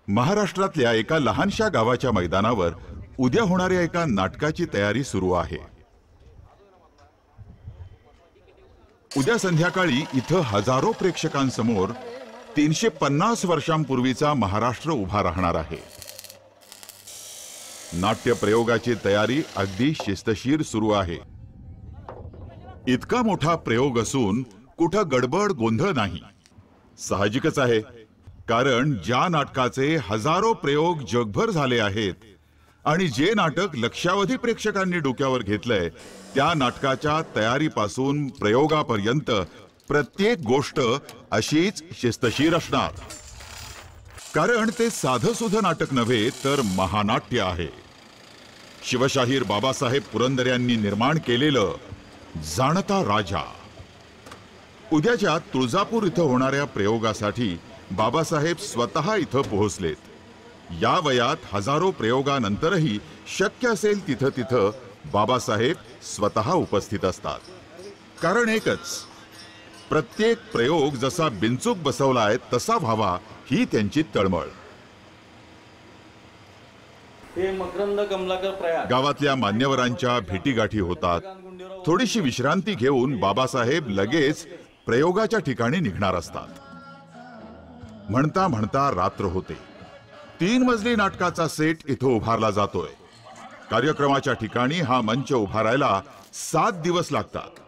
महाराष्ट्रातल्या एका लहानशा गावाच्या मैदानावर उद्या होणाऱ्या एका नाटकाची तयारी सुरू आहे। उद्या संध्याकाळी इथं हजारो प्रेक्षकांसमोर 350 वर्षांपूर्वीचा महाराष्ट्र उभा राहणार आहे। नाट्य प्रयोगाची तयारी अगदी शिस्तशीर सुरू आहे। इतका मोठा प्रयोग असून कुठं गडबड गोंधळ नाही। साहजिकच आहे, कारण ज्या नाटकाचे हजारो प्रयोग जगभर झाले आहेत आणि जे नाटक लक्षावधी प्रेक्षकांनी डोक्यावर घेतलंय त्या नाटकाच्या तयारीपासून प्रयोगापर्यंत प्रत्येक गोष्ट अशीच शिस्तशीर असणार। कारण ते साधंसुधं नाटक नव्हे तर महानाट्य आहे। शिवशाहीर बाबासाहेब पुरंदरे यांनी निर्माण केलेलं जाणता राजा। उद्याच्या तुळजापूर इथं होणाऱ्या प्रयोगासाठी बाबासाहेब स्वतः इथं पोहोचलेत। या वयात हजारो प्रयोगानंतरही शक्य असेल तिथं बाबासाहेब स्वतः उपस्थित असतात। कारण एकच, प्रत्येक प्रयोग जसा बिनचूक बसवलाय तसा व्हावा ही त्यांची तळमळ। मकरंद कमलाकर प्रयाग गावातल्या मान्यवरांच्या भेटीगाठी होतात। थोडीशी विश्रांती घेऊन बाबासाहेब लगेच प्रयोगाच्या ठिकाणी निघणार असतात। म्हणता म्हणता रात्र होते। 3 मजली नाटकाचा सेट इथं उभारला जातोय। कार्यक्रमाच्या ठिकाणी हा मंच उभारायला 7 दिवस लागतात।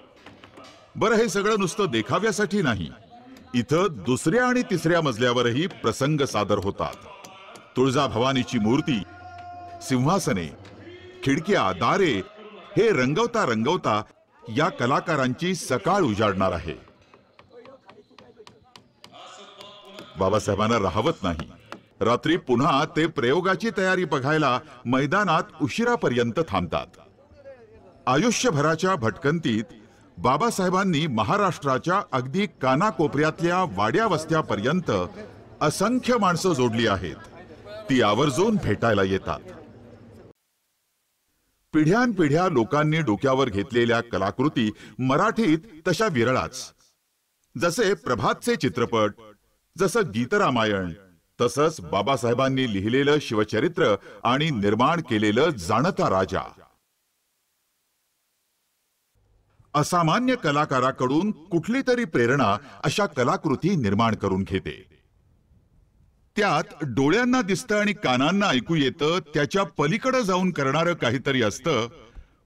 बरं, हे सगळं नुसतं देखाव्यासाठी नाही, इथं दुसऱ्या आणि तिसऱ्या मजल्यावरही प्रसंग सादर होतात। तुळजाभवानीची मूर्ती, सिंहासने, खिडक्या, दारे हे रंगवता रंगवता या कलाकारांची सकाळ उजाडणार आहे। बाबासाहेबांना राहवत नाही। रात्री पुन्हा ते प्रयोगाची तयारी बघायला मैदानात उशिरापर्यंत थांबतात। आयुष्यभराच्या भटकंतीत बाबासाहेबांनी महाराष्ट्राच्या अगदी कानाकोपऱ्यातल्या वाड्या वस्त्यापर्यंत असंख्य माणसं जोडली आहेत। ती आवर्जून भेटायला येतात। पिढ्यानपिढ्या लोकांनी डोक्यावर घेतलेल्या कलाकृती मराठीत तशा विरळाच। जसे प्रभातचे चित्रपट, जसं गीतरामायण, तसंच बाबासाहेबांनी लिहिलेलं शिवचरित्र आणि निर्माण केलेलं जाणता राजा। असामान्य कलाकाराकडून कुठली तरी प्रेरणा अशा कलाकृती निर्माण करून घेते। त्यात डोळ्यांना दिसतं आणि कानांना ऐकू येतं त्याच्या पलीकडे जाऊन करणारं काहीतरी असतं।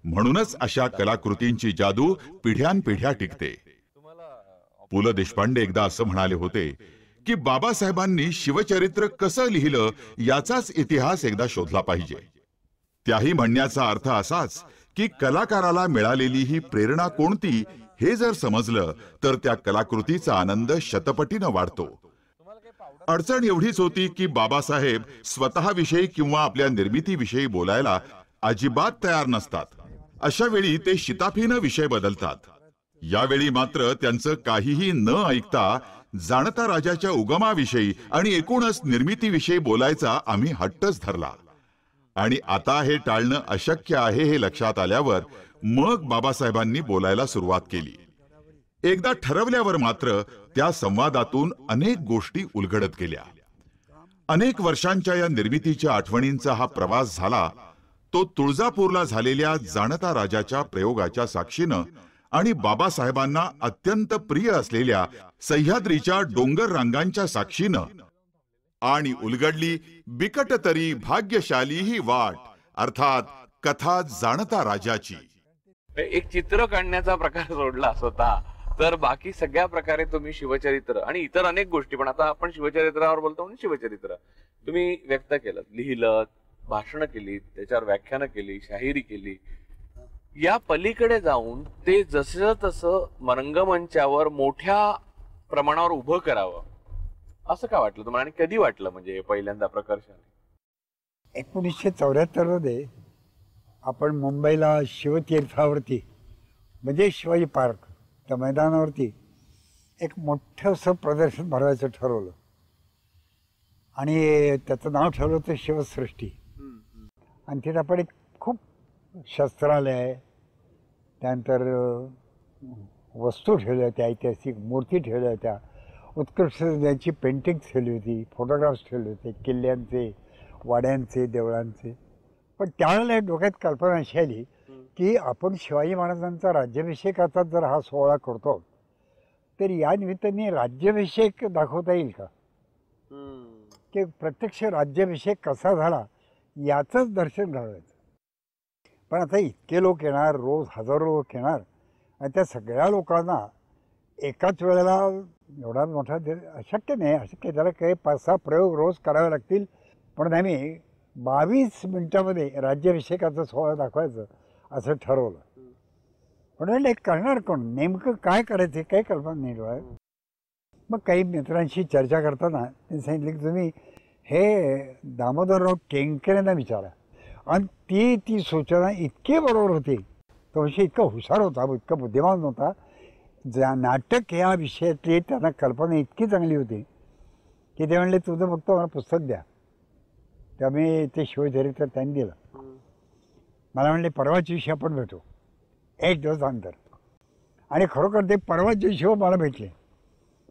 म्हणूनच अशा कलाकृतींची जादू पिढ्यानपिढ्या टिकते। पु ल देशपांडे एकदा असं म्हणाले होते की बाबासाहेबांनी शिवचरित्र कसं लिहिलं याचाच इतिहास एकदा शोधला पाहिजे। त्याही म्हणण्याचा अर्थ असाच की कलाकाराला मिळालेली ही प्रेरणा कोणती हे जर समजलं तर त्या कलाकृतीचा आनंद शतपटीनं वाढतो। अडचण एवढीच होती की बाबासाहेब स्वतःविषयी किंवा आपल्या निर्मितीविषयी बोलायला अजिबात तयार नसतात। अशा वेळी ते शिताफीनं विषय बदलतात। यावेळी मात्र त्यांचं काहीही न ऐकता जाणता राजाच्या उगमाविषयी आणि एकूणच निर्मितीविषयी बोलायचा आम्ही हट्टच धरला। आणि आता हे टाळणं अशक्य आहे हे लक्षात आल्यावर मग बाबासाहेबांनी बोलायला सुरुवात केली। एकदा ठरवल्यावर मात्र त्या संवादातून अनेक गोष्टी उलगडत गेल्या। अनेक वर्षांच्या या निर्मितीच्या आठवणींचा हा प्रवास झाला तो तुळजापूरला झालेल्या जाणता राजाच्या प्रयोगाच्या साक्षीनं आणि बाबासाहेबांना अत्यंत प्रिय असलेल्या सह्याद्रीच्या डोंगर रांगांच्या साक्षीनं। आणि उलगडली बिकट तरी भाग्यशाली ही वाट, अर्थात कथा जाणता राजाची। एक चित्र काढण्याचा प्रकार सोडला होता तर बाकी सगळ्या प्रकारे तुम्ही शिवचरित्र आणि इतर अनेक गोष्टी, पण आता आपण शिवचरित्रावर बोलतो म्हणून शिवचरित्र तुम्ही व्यक्त केलं, लिहिलं, भाषण केली, त्याच्यावर व्याख्यानं केली, शाहिरी केली। या पलीकडे जाऊन ते जसं तसं रंगमंचावर मोठ्या प्रमाणावर उभं करावं असं का वाटलं तुम्हाला आणि कधी वाटलं, म्हणजे पहिल्यांदा प्रकर्षाने? 1974 मध्ये आपण मुंबईला शिवतीर्थावरती म्हणजे शिवाजी पार्क त्या मैदानावरती एक मोठं असं प्रदर्शन भरवायचं ठरवलं आणि त्याचं नाव ठरवलं होतं शिवसृष्टी। आणि तिथे आपण एक खूप शस्त्रालय आहे, त्यानंतर वस्तू ठेवल्या होत्या, ऐतिहासिक मूर्ती ठेवल्या होत्या, उत्कृष्ट त्यांची पेंटिंग्स ठेवली होती, फोटोग्राफ्स ठेवले होते, किल्ल्यांचे, वाड्यांचे, देवळांचे. पण त्यावेळेला एक डोक्यात कल्पना अशी आली की आपण शिवाजी महाराजांचा राज्याभिषेकाचा जर हा सोहळा करतो तर या निमित्ताने राज्याभिषेक दाखवता येईल का, की प्रत्यक्ष राज्याभिषेक कसा झाला याचंच दर्शन घडवायचं. पण आता इतके लोक येणार, रोज हजारो लोक येणार, आणि त्या सगळ्या लोकांना एकाच वेळेला एवढा मोठा अशक्य नाही. अशक्य त्याला काही 5-6 प्रयोग रोज करावे लागतील. पण आम्ही 22 मिनिटामध्ये राज्याभिषेकाचा सोहळा दाखवायचं असं ठरवलं. पण म्हणलं करणार कोण, नेमकं काय करायचं काही कल्पना नाही डोळ्यात. मग काही मित्रांशी चर्चा करताना त्यांनी सांगितलं की तुम्ही हे दामोदरराव केंकरेंना विचारा. आणि ती सूचना इतकी बरोबर होती. तो विषय इतका हुशार होता, इतका बुद्धिमान होता. ज्या नाटक या विषयातली त्यांना कल्पना इतकी चांगली होती की ते म्हणले तुझं फक्त मला पुस्तक द्या. त्यामुळे ते शिवचरित्र त्यांनी दिलं. मला म्हणले परवाच्या दिवशी आपण भेटू, 1 दिवस अंतर. आणि खरोखर ते परवाच्या दिवशी मला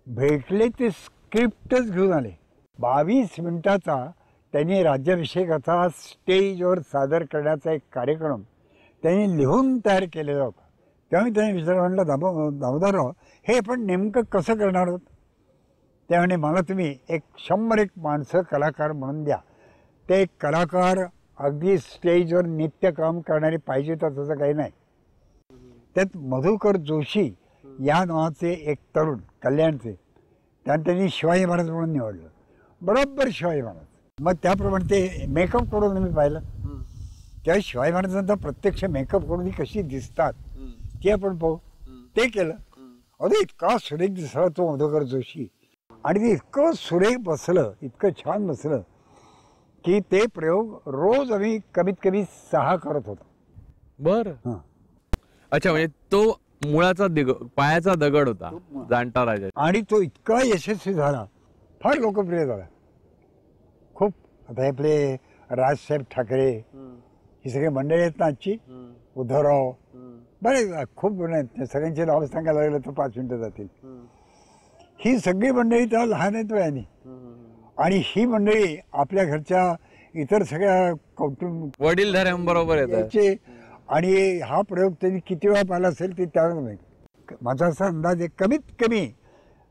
भेटले ते स्क्रिप्टच घेऊन आले. 22 मिनिटाचा त्यांनी राज्याभिषेकाचा स्टेजवर सादर करण्याचा एक कार्यक्रम त्यांनी लिहून तयार केलेला होता. त्यामुळे त्यांनी विचार म्हणलं दामोदरराव हे पण नेमकं कसं करणार आहोत. त्यामुळे मला तुम्ही 100 माणसं कलाकार म्हणून द्या. ते कलाकार अगदी स्टेजवर नित्य काम करणारे पाहिजे तर तसं काही नाही. त्यात मधुकर जोशी या नावाचे एक तरुण कल्याणचे त्यांनी शिवाजी महाराज म्हणून निवडलं. बरोबर शिवाजी महाराज. मग त्याप्रमाणे ते मेकअप करून मी पाहिलं. त्या शिवाजी महाराजांचा प्रत्यक्ष मेकअप करून कशी दिसतात ते आपण पाहू. ते केलं. अरे इतका सुरेख दिसला तो मधुकर जोशी. आणि ते इतकं सुरेख बसलं, इतकं छान बसलं की ते प्रयोग रोज आम्ही कमीत कमी 6 करत होतो. बर. अच्छा, म्हणजे तो मुळाचा पायाचा दगड होता जाणता राजा. आणि तो इतका यशस्वी झाला, फार लोकप्रिय झाला खूप. आता आपले राजसाहेब ठाकरे ही सगळी मंडळी आहेत ना आजची, उद्धवराव, बरेच खूप जण आहेत. सगळ्यांचे नाव सांगायला लागलं तर 5 मिनिटं जातील. ही सगळी मंडळी तेव्हा लहान आहेत वयाने. आणि ही मंडळी आपल्या घरच्या इतर सगळ्या कौटुंब वडीलधाऱ्यांबरोबर यायचे. आणि हा प्रयोग त्यांनी किती वेळा पाहिला असेल ते त्यावेळेला माहीत. माझा असा अंदाज आहे कमीत कमी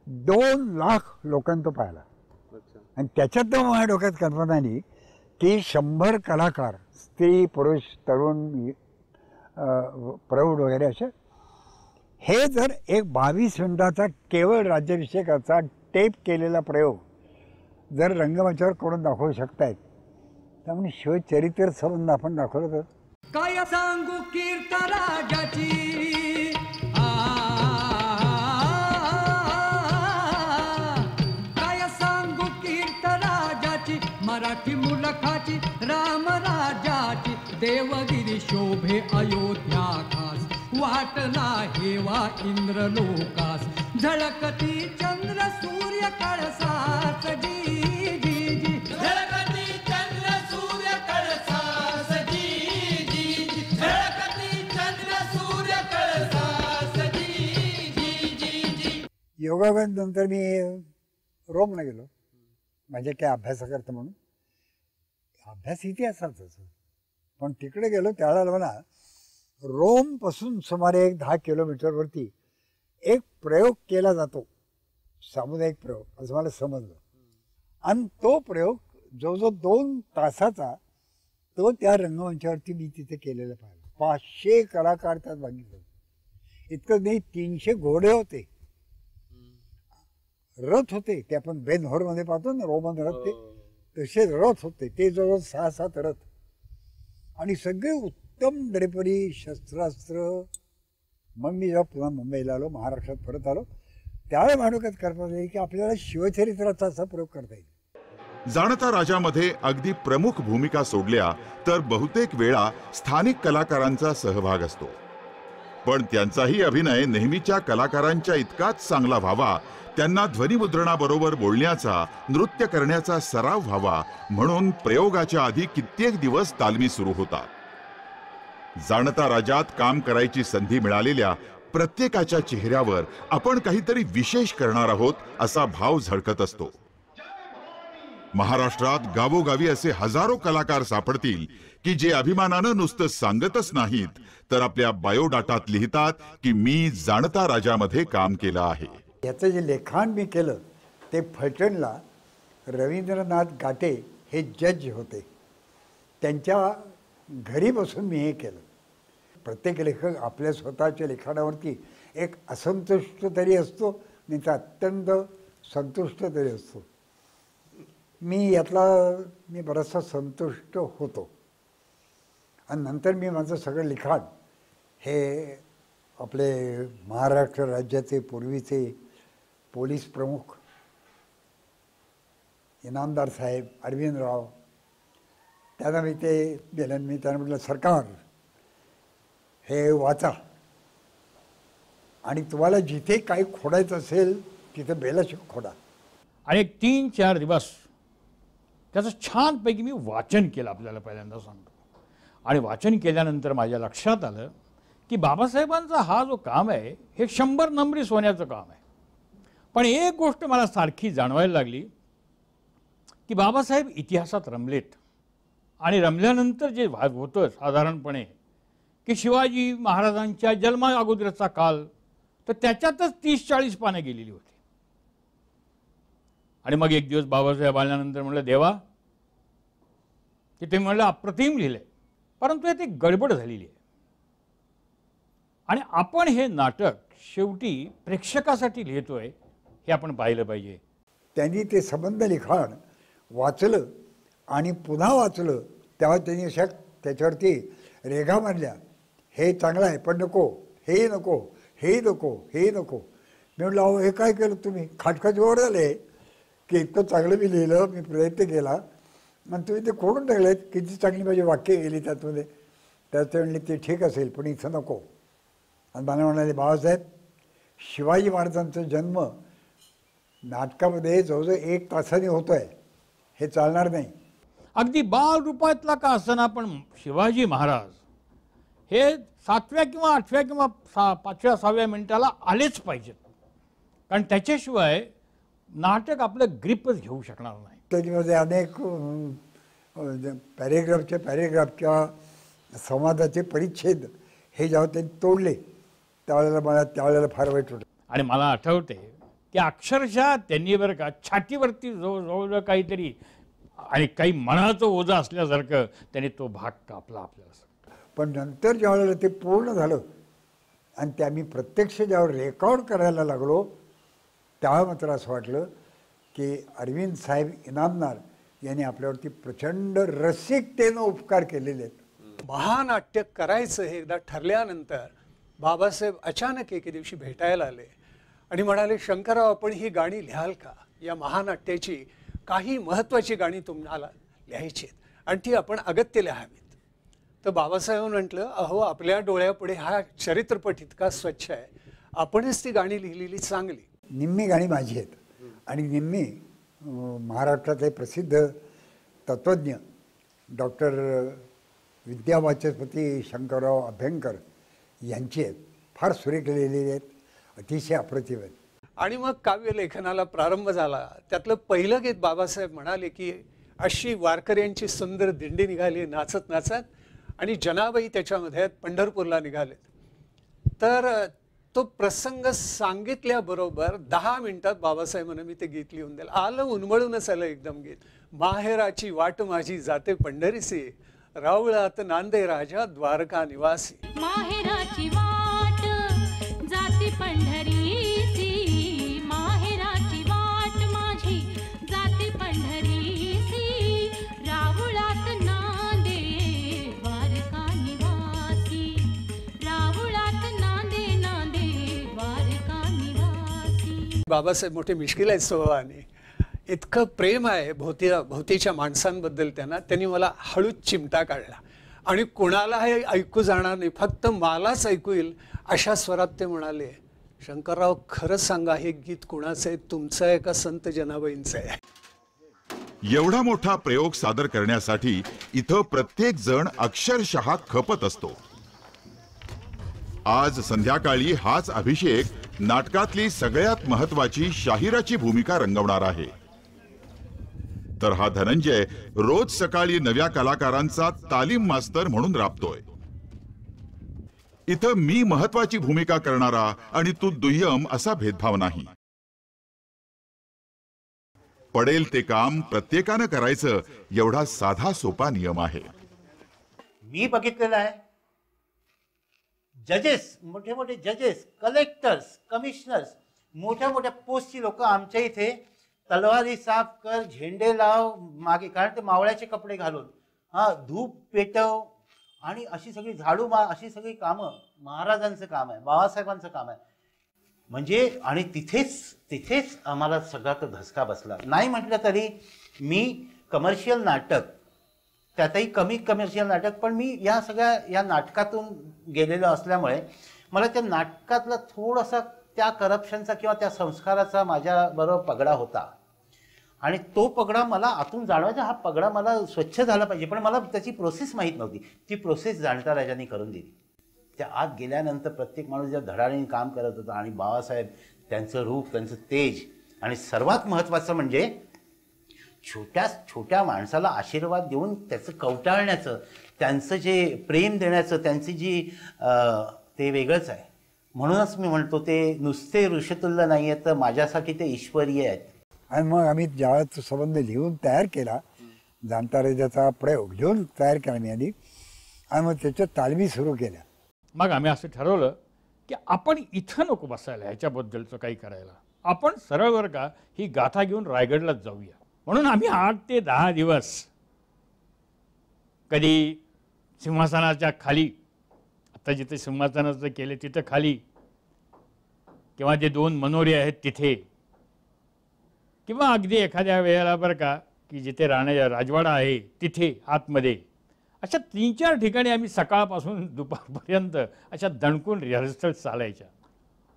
2 लाख लोकांनी तो पाहिला. आणि त्याच्यात तर माझ्या डोक्यात कल्पना आली की 100 कलाकार, स्त्री, पुरुष, तरुण, प्रौढ वगैरे असे, हे जर एक 22 मिनिटाचा केवळ राज्याभिषेकाचा टेप केलेला प्रयोग जर रंगमंचावर करून दाखवू शकतायत, त्यामुळे शिवचरित्र संबंध आपण दाखवलं तर काय सांगू कीर्तराजाची, काय सांगू कीर्तराजाची, मराठी मुलखाची, रामराजाची, देवगिरी शोभे अयोध्या खास, वाटला हेवा इंद्रलोकास, झळकती चंद्र सूर्य कळसाच जी जी जी, झळकती चंद्र सूर्य कळसास जी जी जी, झळकती चंद्र सूर्य कळसास जी जी जी जी. योगानंतर मी रोमला गेलो, म्हणजे काय अभ्यासाकरता म्हणून. अभ्यास इतिहासाचाच, पण तिकडे गेलो त्यावेळेला मला रोमपासून सुमारे 10 किलोमीटरवरती एक प्रयोग केला जातो, सामुदायिक प्रयोग, असं मला समजलं. आणि तो प्रयोग जवळजवळ 2 तासाचा तो त्या रंगमंचावरती मी तिथे केलेला पाहिला. 500 कलाकार त्यात बघितले. इतकं नाही, 300 घोडे होते, रथ होते, ते आपण बेनहोरमध्ये पाहतो ना रोमन रथ, ते तसे रथ होते. ते जवळ 6-7 रथ. आणि सगळे उत्तम ड्रेपरी, शस्त्रास्त्र. मग मी जेव्हा पुन्हा मुंबईला आलो, महाराष्ट्रात परत आलो, त्यावेळेला माझ्या कल्पना येईल की आपल्याला शिवचरित्राचा असा प्रयोग करता येईल. जाणता राजामध्ये अगदी प्रमुख भूमिका सोडल्या तर बहुतेक वेळा स्थानिक कलाकारांचा सहभाग असतो. पण त्यांचाही अभिनय नेहमीच्या कलाकारांच्या इतकाच चांगला व्हावा, त्यांना ध्वनिमुद्रणाबरोबर बोलण्याचा, नृत्य करण्याचा सराव व्हावा म्हणून प्रयोगाच्या आधी कित्येक दिवस तालमी सुरू होतात. जाणता राजात काम करायची संधी मिळालेल्या प्रत्येकाच्या चेहऱ्यावर आपण काहीतरी विशेष करणार आहोत असा भाव झळकत असतो. महाराष्ट्रात गावोगावी असे हजारो कलाकार सापडतील की जे अभिमानानं नुसतं सांगतच नाहीत तर आपल्या बायोडाटात लिहितात की मी जाणता राजामध्ये काम केलं आहे. याचं जे लेखन मी केलं ते फलटणला रवींद्रनाथ गाटे हे जज होते, त्यांच्या घरी बसून मी हे केलं. प्रत्येक लेखक आपल्या स्वतःच्या लेखनावरती एक असंतुष्ट तरी असतो, नाही तर अत्यंत संतुष्ट तरी असतो. मी बराचसा संतुष्ट होतो. आणि नंतर मी माझं सगळं लिखाण हे आपले महाराष्ट्र राज्याचे पूर्वीचे पोलीस प्रमुख इनामदार साहेब अरविंदराव, त्यांना मी त्यांना म्हटलं सरकार हे वाचा आणि तुम्हाला जिथे काही खोडायचं असेल तिथे बेलाशक खोडा. आणि एक 3-4 दिवस त्याचं छानपैकी मी वाचन केलं, आपल्याला पहिल्यांदा सांगतो. आणि वाचन केल्यानंतर माझ्या लक्षात आलं की बाबासाहेबांचा हा जो काम आहे हे 100 नंबरी सोन्याचं काम आहे. पण एक गोष्ट मला सारखी जाणवायला लागली की बाबासाहेब इतिहासात रमलेत. आणि रमल्यानंतर जे होतं साधारणपणे की शिवाजी महाराजांच्या जन्मा अगोदरचा काल, तर त्याच्यातच 30-40 पानं गेलेली होती. आणि मग एक दिवस बाबासाहेब आल्यानंतर म्हणलं देवा, की ते म्हणलं अप्रतिम लिहिलंय, परंतु यात एक गडबड झालेली आहे. आणि आपण हे नाटक शेवटी प्रेक्षकासाठी लिहितोय हे आपण पाहिलं पाहिजे. त्यांनी ते संबंध लिखाण वाचलं आणि पुन्हा वाचलं, तेव्हा त्यांनी अशा त्याच्यावरती रेघा मारल्या, हे चांगलं आहे पण नको, हे नको, हे नको, हे नको. मी म्हटलं अहो हे काय केलं तुम्ही, खाटखाटीवर झाले की इतकं चांगलं मी लिहिलं, मी प्रयत्न केला आणि तुम्ही ते खोडून टाकलेत. किती चांगली माझी वाक्य गेली त्यातमध्ये. त्यात म्हणले ते ठीक असेल पण इथं नको. आणि मला म्हणाले बाबासाहेब शिवाजी महाराजांचा जन्म नाटकामध्ये जवळजवळ 1 तासाने होतो आहे, हे चालणार नाही. अगदी बाल रूपातला का असताना पण शिवाजी महाराज हे 7व्या किंवा 8व्या किंवा 5व्या-6व्या मिनिटाला आलेच पाहिजेत, कारण त्याच्याशिवाय नाटक आपलं ग्रिपच घेऊ शकणार नाही. त्याच्यामध्ये अनेक पॅरेग्राफच्या संवादाचे परिच्छेद हे जेव्हा त्यांनी तोडले त्यावेळेला फार वाईट होतं. आणि मला आठवते की अक्षरशः त्यांनी बरं का छातीवरती जवळ काहीतरी आणि काही मनाचं ओझं असल्यासारखं त्यांनी तो भाग कापला आपल्याला. पण नंतर ज्यावेळेला ते पूर्ण झालं आणि ते आम्ही प्रत्यक्ष ज्यावेळेला रेकॉर्ड करायला लागलो त्यावेळेला मात्र असं वाटलं की अरविंद साहेब इनामदार यांनी आपल्यावरती प्रचंड रसिकतेनं उपकार केलेले आहेत. महानाट्य करायचं हे एकदा ठरल्यानंतर बाबासाहेब अचानक एके दिवशी भेटायला आले आणि म्हणाले शंकरराव आपण ही गाणी लिहाल का, या महानाट्याची काही महत्त्वाची गाणी तुम्हाला लिहायची आहेत आणि ती आपण अगत्य लिहावीत. तर बाबासाहेब म्हटलं अहो आपल्या डोळ्यापुढे हा चरित्रपट इतका स्वच्छ आहे, आपणच ती गाणी लिहिलेली चांगली. निम्मी गाणी माझी आहेत आणि निम्मी महाराष्ट्रातले प्रसिद्ध तत्त्वज्ञ डॉक्टर विद्यावाचस्पती शंकरराव अभ्यंकर यांची आहेत. फार सुरेख लिहिलेली आहेत, अतिशय अप्रतिम आहेत. आणि मग काव्यलेखनाला प्रारंभ झाला. त्यातलं पहिलं गीत बाबासाहेब म्हणाले की अशी वारकऱ्यांची सुंदर दिंडी निघाली नाचत नाचत आणि जनाबाई त्याच्यामध्ये पंढरपूरला निघालेत. तर तो प्रसंग सांगितल्याबरोबर 10 मिनिटात बाबासाहेबांना मी ते गीत लिहून दिलं. आलं उन्मळूनच आलं एकदम गीत. माहेराची वाट माझी जाते पंढरीसी, रावळात नांदे राजा द्वारका निवासी. माहेराची वाट जाते पंढरीसी, माहेराची वाट माझी जाते पंढरीसी, रावळात नांदे द्वारका निवासी, रावळात नांदे नांदे द्वारका निवासी. बाबासाहेब मोठे मिश्किल आहेत स्वभावाने, इतकं प्रेम आहे भोवतीच्या माणसांबद्दल त्यांनी मला हळूच चिमटा काढला आणि कोणाला हे ऐकू जाणार नाही, फक्त मलाच ऐकू येईल अशा स्वरात ते म्हणाले शंकरराव खरंच सांगा हे गीत कुणाचं आहे, तुमचं आहे का संत जनाबाईंचं आहे. एवढा मोठा प्रयोग सादर करण्यासाठी इथं प्रत्येक जण अक्षरशः खपत असतो. आज संध्याकाळी हाच अभिषेक नाटकातली सगळ्यात महत्वाची शाहिराची भूमिका रंगवणार आहे. तर हा धनंजय रोज सकाळी नव्या कलाकारांचा तालीम मास्तर म्हणून राबतोय. इथं मी महत्वाची भूमिका करणारा आणि तू दुय्यम असा भेदभाव नाही. पडेल ते काम प्रत्येकानं करायचं एवढा साधा सोपा नियम आहे. मी बघितलेलं आहे, जजेस, मोठे मोठे जजेस, कलेक्टर्स, कमिशनर्स, मोठ्या मोठ्या पोस्टची लोक आमच्या इथे तलवारी साफ कर, झेंडे लाव मागे, कारण ते मावळ्याचे कपडे घालून धूप पेटव आणि अशी सगळी झाडू अशी सगळी कामं महाराजांचं काम आहे, बाबासाहेबांचं काम आहे. म्हणजे आणि तिथेच आम्हाला सगळा तो धसका बसला. नाही म्हटलं तरी मी कमर्शियल नाटक, त्यातही कमी कमर्शियल नाटक, पण मी या नाटकातून गेलेलो असल्यामुळे मला त्या नाटकातला थोडासा त्या करप्शनचा किंवा त्या संस्काराचा माझ्याबरोबर पगडा होता. आणि तो पगडा मला आतून जाणवायचा. हा पगडा मला स्वच्छ झाला पाहिजे, पण मला त्याची प्रोसेस माहीत नव्हती. ती प्रोसेस जाणता राजांनी करून दिली. त्या आत गेल्यानंतर प्रत्येक माणूस ज्या धडाडीने काम करत होता आणि बाबासाहेब, त्यांचं रूप, त्यांचं तेज, आणि सर्वात महत्त्वाचं म्हणजे छोट्या माणसाला आशीर्वाद देऊन त्याचं कवटाळण्याचं, त्यांचं जे प्रेम देण्याचं, त्यांची जी ते वेगळंच आहे. म्हणूनच मी म्हणतो ते नुसते ऋषितुल्य नाही आहेत, तर माझ्यासाठी ते ईश्वरीय आहेत. आणि मग आम्ही ज्यावेळेस तो संबंध लिहून तयार केला, जाणता राजाचा प्रयोग लिहून तयार केला मी आधी, आणि मग त्याच्या तालमी सुरू केल्या. मग आम्ही असं ठरवलं की आपण इथं नको बसायला ह्याच्याबद्दलचं काही करायला, आपण सरळ वर का ही गाथा घेऊन रायगडलाच जाऊया. म्हणून आम्ही 8 ते 10 दिवस कधी सिंहासनाच्या खाली, आता जिथे सिंहासनाचं केले तिथं खाली, किंवा जे 2 मनोरे आहेत तिथे, किंवा अगदी एखाद्या वेळेला बरं का की जिथे राजवाडा आहे तिथे आतमध्ये, अशा 3-4 ठिकाणी आम्ही सकाळपासून दुपारपर्यंत अशा दणकून रिहर्सल चालायच्या.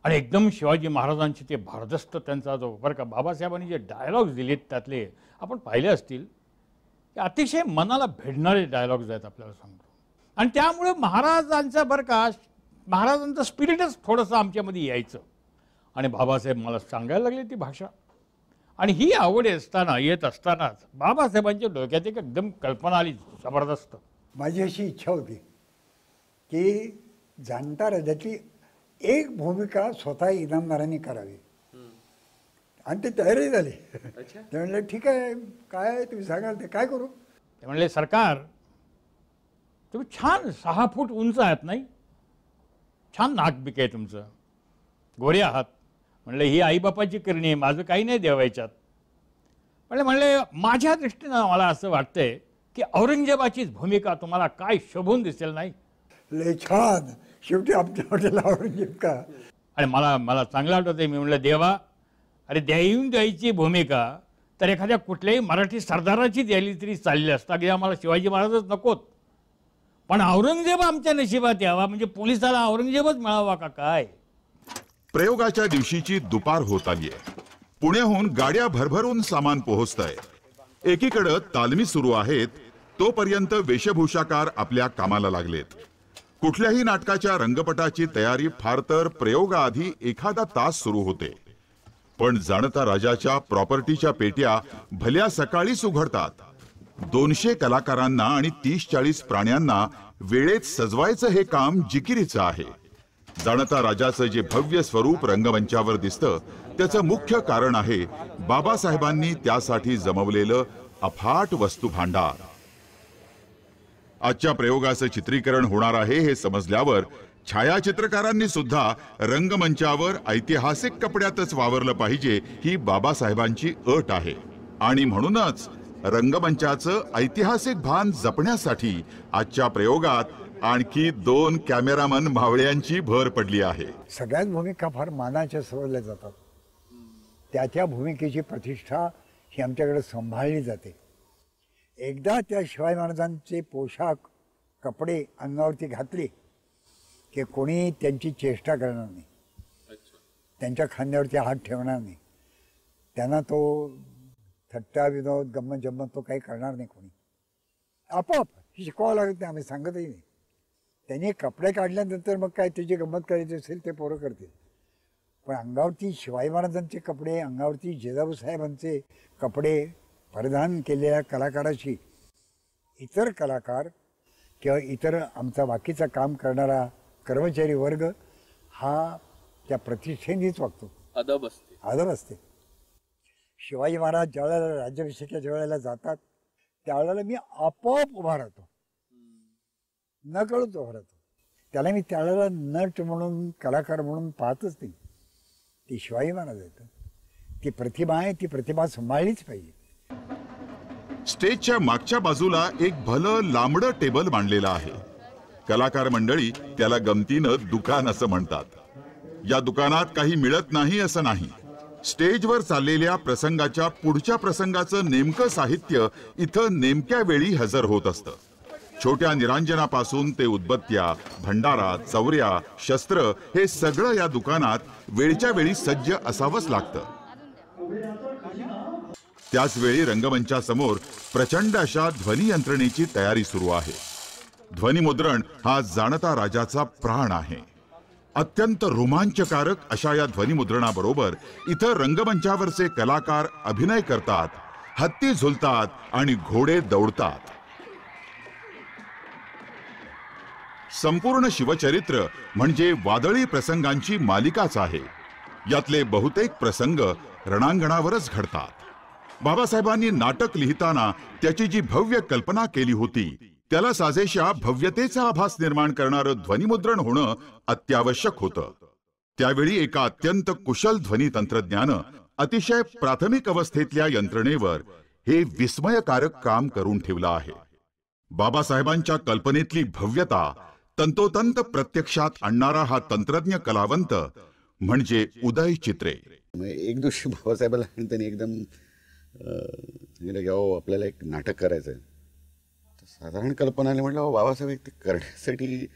आणि एकदम शिवाजी महाराजांचे ते भारदस्त त्यांचा जो बरं का बाबासाहेबांनी जे डायलॉग्स दिलेत त्यातले आपण पाहिले असतील, ते अतिशय मनाला भेटणारे डायलॉग्स आहेत आपल्याला सांगतो. आणि त्यामुळे महाराजांचा बरं का महाराजांचं स्पिरिटच थोडंसं आमच्यामध्ये यायचं. आणि बाबासाहेब मला सांगायला लागले ती भाषा. आणि ही आवड येत असतानाच बाबासाहेबांच्या डोक्यात एक एकदम कल्पना आली जबरदस्त. माझी अशी इच्छा होती की जाणता राजाची एक भूमिका स्वतः इनामदारांनी करावी, आणि ते तयारी झाली. ते म्हणले ठीक आहे, काय तुम्ही सांगाल ते काय करू. ते म्हणले सरकार तुम्ही छान 6 फूट उंच आहात, नाही छान नाकबिक आहे तुमचं, गोरे आहात. म्हणलं ही आईबापाची करणी आहे, माझं काही नाही देवायच्यात. म्हणले माझ्या दृष्टीनं मला असं वाटतंय की औरंगजेबाचीच भूमिका तुम्हाला काय शोभून दिसेल, नाही. लय छान, शेवटी आमच्या हॉटेलला औरंगजेब का. आणि मला चांगलं आठवतंय, मी म्हणलं देवा अरे द्यायची भूमिका तर एखाद्या कुठल्याही मराठी सरदाराची द्यायली तरी चालली असता, की आम्हाला शिवाजी महाराजच नकोत, पण औरंगजेब आमच्या नशिबात यावा, म्हणजे पोलिसाला औरंगजेबच मिळावा का काय. प्रयोगाच्या दिवशीची दुपार होत आलीये. पुण्याहून गाड्या भरभरून सामान पोहोचतंय. एकीकडे तालमी सुरू आहेत, तोपर्यंत वेशभूषाकार आपल्या कामाला लागलेत. कुठल्याही नाटकाच्या रंगपटाची तयारी फार तर प्रयोगाआधी एखादा तास सुरू होते. पण जाणता राजाच्या प्रॉपर्टीच्या पेट्या भल्या सकाळीच उघडतात. 200 कलाकारांना आणि 30-40 प्राण्यांना वेळेत सजवायचं हे काम जिकिरीचं आहे. जाणता राजाचं जे भव्य स्वरूप रंगमंचावर दिसतं त्याचं मुख्य कारण आहे बाबासाहेबांनी त्यासाठी जमवलेलं अफाट वस्तुभांडार. आजच्या प्रयोगाचं चित्रीकरण होणार आहे हे समजल्यावर छायाचित्रकारांनी सुद्धा रंगमंचावर ऐतिहासिक कपड्यातच वावरलं पाहिजे ही बाबासाहेबांची अट आहे. आणि म्हणूनच रंगमंचाचं ऐतिहासिक भान जपण्यासाठी आजच्या प्रयोगात आणखी 2 कॅमेरामन मावळ्यांची भर पडली आहे. सगळ्याच भूमिका फार मानाच्या समजल्या जातात. त्या भूमिकेची प्रतिष्ठा ही आमच्याकडे सांभाळली जाते. एकदा त्या शिवाजी महाराजांचे पोशाख, कपडे अंगावरती घातले की कोणी त्यांची चेष्टा करणार नाही, त्यांच्या खांद्यावरती हात ठेवणार नाही, त्यांना तो थट्टा विनोद गंमत जम्मत तो काही करणार नाही कोणी. आपोआप शिकवावं लागत नाही, आम्ही सांगतही नाही. त्यांनी कपडे काढल्यानंतर मग काय तुझी गंमत करायची असेल ते पोरं करतील, पण अंगावरती शिवाजी महाराजांचे कपडे, अंगावरती जिजाऊ साहेबांचे कपडे परिधान केलेल्या कलाकाराशी इतर कलाकार किंवा इतर आमचा बाकीचं काम करणारा कर्मचारी वर्ग हा त्या प्रतिष्ठेनेच वागतो, अदब असते. शिवाजी महाराज ज्यावेळेला राज्याभिषेकाच्या वेळेला जातात त्यावेळेला मी आपोआप उभा राहतो, न कळत उभा राहतो. त्याला मी त्यावेळेला नट म्हणून कलाकार म्हणून पाहतच नाही. ती शिवाजी महाराज आहेत, ती प्रतिभा आहे, ती प्रतिभा सांभाळलीच पाहिजे. स्टेजच्या मागच्या बाजूला एक भलं लांबडं टेबल मांडलेलं आहे. कलाकार मंडळी त्याला गमतीनं दुकान असं म्हणतात. या दुकानात काही मिळत नाही असं नाही. स्टेजवर चाललेल्या प्रसंगाच्या पुढच्या प्रसंगाचं नेमकं साहित्य इथं नेमक्या वेळी हजर होत असतं. छोट्या निरांजनापासून ते उदबत्त्या, भंडारा, चवऱ्या, शस्त्र हे सगळं या दुकानात वेळच्या वेळी सज्ज असावंच लागतं. त्याच वेळी रंगमंचासमोर प्रचंड अशा ध्वनी यंत्रणेची तयारी सुरू आहे. ध्वनिमुद्रण हा जाणता राजाचा प्राण आहे. अत्यंत रोमांचकारक अशा या ध्वनिमुद्रणाबरोबर इथं रंगमंचावरचे कलाकार अभिनय करतात, हत्ती झुलतात आणि घोडे दौडतात. संपूर्ण शिवचरित्र म्हणजे वादळी प्रसंगांची मालिकाच आहे. यातले बहुतेक प्रसंग रणांगणावरच घडतात. बाबासाहेबांनी नाटक लिहिताना त्याची जी भव्य कल्पना केली होती त्याला साजेशा भव्यतेचा आभास निर्माण करणारं ध्वनिमुद्रण होणं अत्यावश्यक होतं. त्यावेळी एका अत्यंत कुशल ध्वनी तंत्रज्ञानं अतिशय प्राथमिक अवस्थेतल्या यंत्रणेवर हे विस्मयकारक काम करून ठेवलं आहे. बाबासाहेबांच्या कल्पनेतली भव्यता तंतोतंत प्रत्यक्षात आणणारा हा तंत्रज्ञ कलावंत म्हणजे उदय चित्रे. एक दिवशी बाबासाहेबाला त्यांनी एकदम सांगितलं की अहो आपल्याला एक नाटक करायचं आहे. साधारण कल्पना आली, म्हटलं बाबासाहेब एक ते करण्यासाठी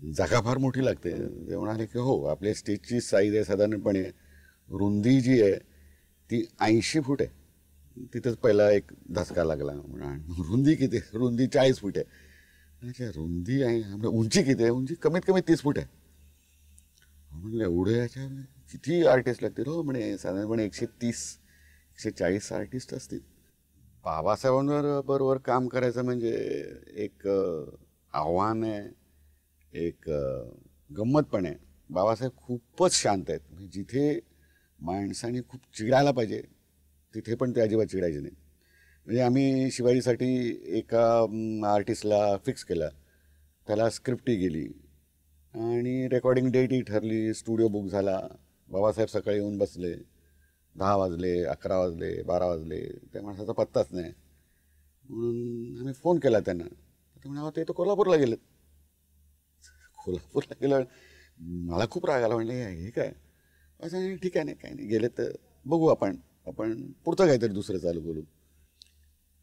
जागा फार मोठी लागते. ते म्हणाले की हो, आपल्या स्टेजची साईज आहे साधारणपणे, रुंदी जी आहे ती 80 फूट आहे. तिथंच पहिला एक धसका लागला. रुंदी किती? रुंदी 40 फूट आहे. अच्छा, रुंदी आहे, उंची किती आहे? उंची कमीत कमी 30 फूट आहे. म्हणलं एवढं याच्या किती आर्टिस्ट लागतील? हो म्हणे साधारणपणे 130-140 आर्टिस्ट असतील. बाबासाहेबांवर बरोबर काम करायचं म्हणजे एक आव्हान आहे, एक गंमत पण आहे. बाबासाहेब खूपच शांत आहेत. म्हणजे जिथे माणसाने खूप चिडायला पाहिजे तिथे पण ते अजिबात चिडायचे नाही. म्हणजे आम्ही शिवाजीसाठी एका आर्टिस्टला फिक्स केला, त्याला स्क्रिप्टही गेली आणि रेकॉर्डिंग डेटही ठरली, स्टुडिओ बुक झाला. बाबासाहेब सकाळी येऊन बसले, 10 वाजले, 11 वाजले, 12 वाजले, त्या माणसाचा पत्ताच नाही. म्हणून आम्ही फोन केला त्यांना. ते म्हणाले ते तर कोल्हापूरला गेलेत. कोल्हापूरला गेलं. मला खूप राग आला. म्हणले हे काय? असं ठीक आहे, नाही काय नाही, गेले तर बघू आपण पुढचं काहीतरी दुसरं चालू बोलू.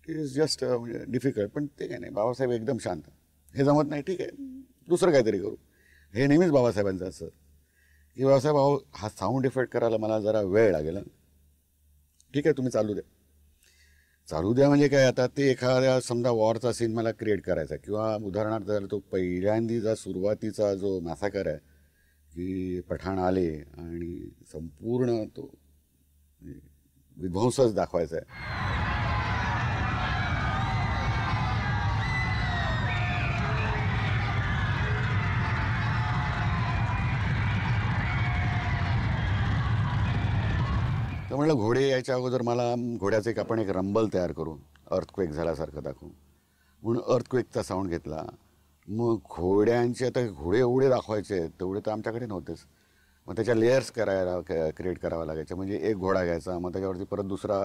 इट इज जस्ट म्हणजे डिफिकल्ट. पण ते काय नाही, बाबासाहेब एकदम शांत. हे जमत नाही, ठीक आहे, दुसरं काहीतरी करू. हे नेहमीच बाबासाहेबांचं असं की बाबासाहेब अहो हा साऊंड इफेक्ट करायला मला जरा वेळ लागेल. ठीक आहे, तुम्ही चालू द्या. म्हणजे काय, आता ते एखाद्या समजा वॉरचा सीन मला क्रिएट करायचा, किंवा उदाहरणार्थ जर तो पहिल्यांदा सुरुवातीचा जो मॅसाकर आहे की पठाण आले आणि संपूर्ण तो विध्वंसच दाखवायचा आहे. तर म्हटलं घोडे यायच्या अगोदर मला घोड्याचं आपण एक रंबल तयार करू, अर्थक्वेक झाल्यासारखं दाखवू. म्हणून अर्थक्वेकचा साऊंड घेतला. मग घोड्यांचे आता घोडे एवढे दाखवायचे तेवढे तर आमच्याकडे नव्हतेच. मग त्याच्या लेयर्स क्रिएट कराव्या लागायच्या. म्हणजे एक घोडा घ्यायचा, मग त्याच्यावरती परत दुसरा,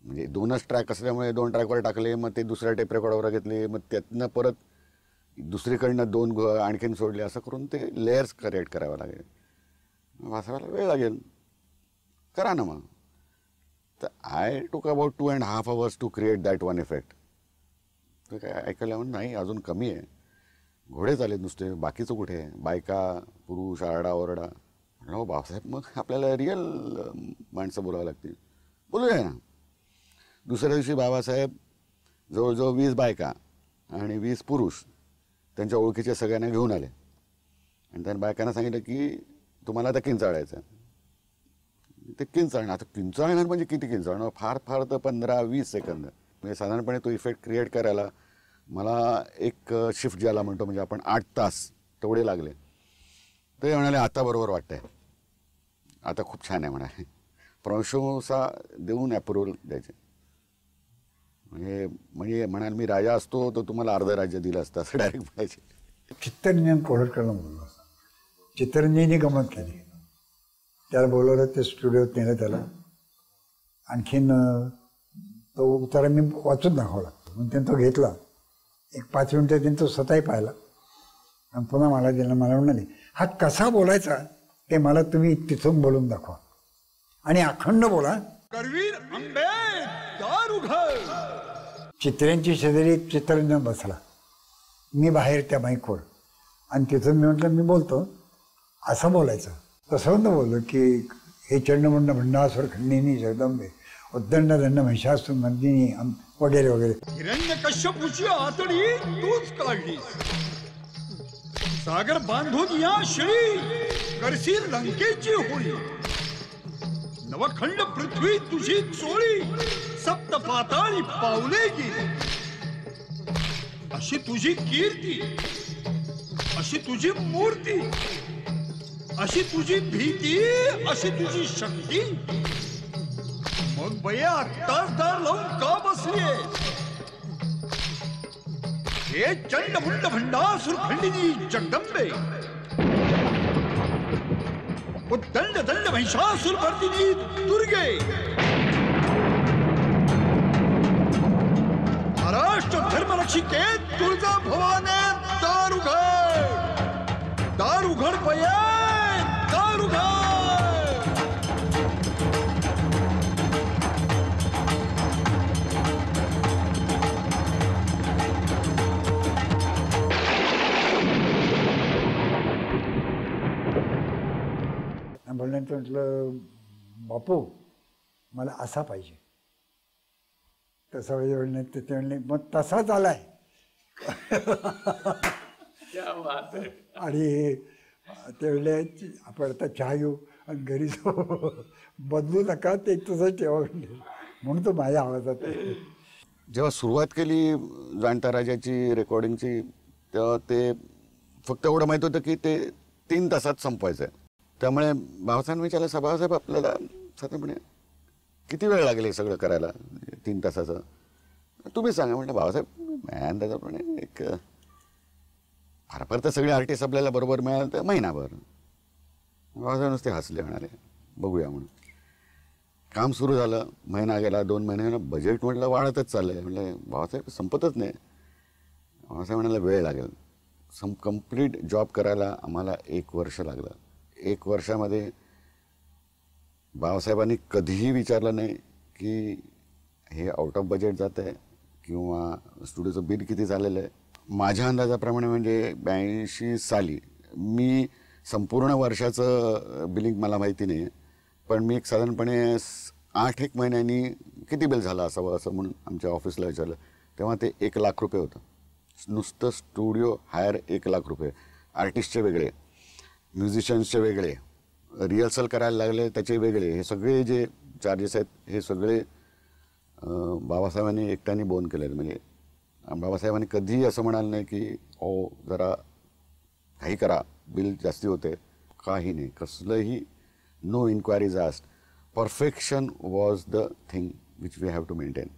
म्हणजे 2च ट्रॅक असल्यामुळे 2 ट्रॅकवर टाकले. मग ते दुसऱ्या टेप रेकॉर्डवर घेतले, मग त्यातनं परत दुसरीकडनं 2 आणखीन सोडले. असं करून ते लेयर्स क्रिएट करावं लागेल. वाचायला वेळ लागेल, करा ना. मग तर I took about 2.5 hours to create that one effect. तर काय ऐकायला म्हणून नाही, अजून कमी आहे. घोडे चालेत नुसते, बाकीचं कुठे आहे? बायका, पुरुष, आरडाओरडा. हो बाबासाहेब, मग आपल्याला रिअल माणसं बोलावं लागतील. बोलूया ना. दुसऱ्या दिवशी बाबासाहेब जवळजवळ 20 बायका आणि 20 पुरुष त्यांच्या ओळखीच्या सगळ्यांना घेऊन आले आणि त्यांनी बायकांना सांगितलं की तुम्हाला आता किंचाळायचं. ते किंचाळणं, आता किंचाळणार म्हणजे किती किंचाळणं, फार फार तर 15-20 सेकंद. म्हणजे साधारणपणे तो इफेक्ट क्रिएट करायला मला एक शिफ्ट ज्याला म्हणतो म्हणजे आपण 8 तास तेवढे लागले. ते म्हणाले आता बरोबर वाटतंय, आता खूप छान आहे म्हणाले. प्रशंसा देऊन अप्रुव्हल द्यायचे. म्हणजे म्हणाल मी राजा असतो तर तुम्हाला अर्ध राज्य दिलं असतं असं डायरेक्ट म्हणायचे. चित्तरंजन कोल्हटकरला बोललो. चित्तरंजनने गमत केली. त्याला बोलवलं, ते स्टुडिओत नेलं त्याला. आणखीन तो उतारा मी वाचून दाखवला म्हणून त्यानं तो घेतला. एक 5 मिनिटं त्यांनी तो स्वतःही पाहिला आणि पुन्हा मला दिला. मला म्हणाले हा कसा बोलायचा ते मला तुम्ही तिथून बोलून दाखवा आणि अखंड बोला. चित्र्यांची शेजारी चित्तरंजन बसला, मी बाहेर त्या माईकवर, आणि तिथून मी म्हटलं मी बोलतो असं बोलायचं. तसं बोललो की हे चंडमुंड भंडासुर खंडिनी जगदंबे उद्दंड दंड महिषासुर नंदिनी वगैरे वगैरे. हिरण्यकश्यपूची आतडी तूच काढलीस, सागर बांधून या शिळी करशील लंकेची होळी. नवखंड पृथ्वी तुझी चोळी, सप्त पाताळी पावले गेली. अशी तुझी कीर्ती, अशी तुझी मूर्ती, अशी तुझी भीती, अशी तुझी शक्ती. मग बया आत्ताच दार लावून का बसलीये? हे चंडमुंड भंडासुर खंडिनी जगदंबे, उद्दंड दंड महिषासुर मर्दिनी दुर्गे, महाराष्ट्र धर्मरक्षिके तुळजा भवाने दार उघड, दार उघड बया, दार उघड. बोलण्यानंतर म्हटलं बापू मला असा पाहिजे, तसा पाहिजे. म्हणले ते म्हणले मग तसाच आलाय. आणि ते म्हणले आपण आता चहा घेऊ आणि घरी जाऊ, बदलू नका, ते तसंच ठेवा म्हणले. म्हणून तो माझ्या आवाजात आहे. जेव्हा सुरुवात केली जाणता राजाची रेकॉर्डिंगची तेव्हा ते फक्त एवढं माहीत होतं की ते 3 तासात संपवायचं आहे. त्यामुळे भावसाहेब विचारलं बाबासाहेब आपल्याला साधारणपणे किती वेळ लागेल हे सगळं करायला 3 तासाचं, तुम्ही सांगा. म्हटलं भावासाहेब अंदाजाप्रमाणे एक फार फार तर सगळे आर्टिस्ट आपल्याला बरोबर मिळालं तर महिनाभर. भावासाहेब नुसते हसले, म्हणाले बघूया म्हणून. काम सुरू झालं, महिना गेला, 2 महिने, बजेट म्हटलं वाढतच चाललं आहे. म्हटलं भावासाहेब संपतच नाही. भावासाहेब म्हणाला वेळ लागेल. कंप्लीट जॉब करायला आम्हाला 1 वर्ष लागलं. 1 वर्षामध्ये बाबासाहेबांनी कधीही विचारलं नाही की हे आउट ऑफ बजेट जात आहे किंवा स्टुडिओचं बिल किती झालेलं आहे. माझ्या अंदाजाप्रमाणे म्हणजे 82 साली मी संपूर्ण वर्षाचं बिलिंग मला माहिती नाही, पण मी एक साधारणपणे 8-1 महिन्यांनी किती बिल झालं असावं असं म्हणून आमच्या ऑफिसला विचारलं. तेव्हा ते 1 लाख रुपये होतं. नुसतं स्टुडिओ हायर 1 लाख रुपये, आर्टिस्टचे वेगळे, म्युझिशियन्सचे वेगळे, रिहर्सल करायला लागले त्याचे वेगळे, हे सगळे जे चार्जेस आहेत हे सगळे बाबासाहेबांनी एकट्याने बोन केलेले. म्हणजे बाबासाहेबांनी कधीही असं म्हणाल नाही की हो जरा काही करा, बिल जास्ती होते, काही नाही, कसलंही. No inquiries asked. Perfection was the thing which we have to maintain.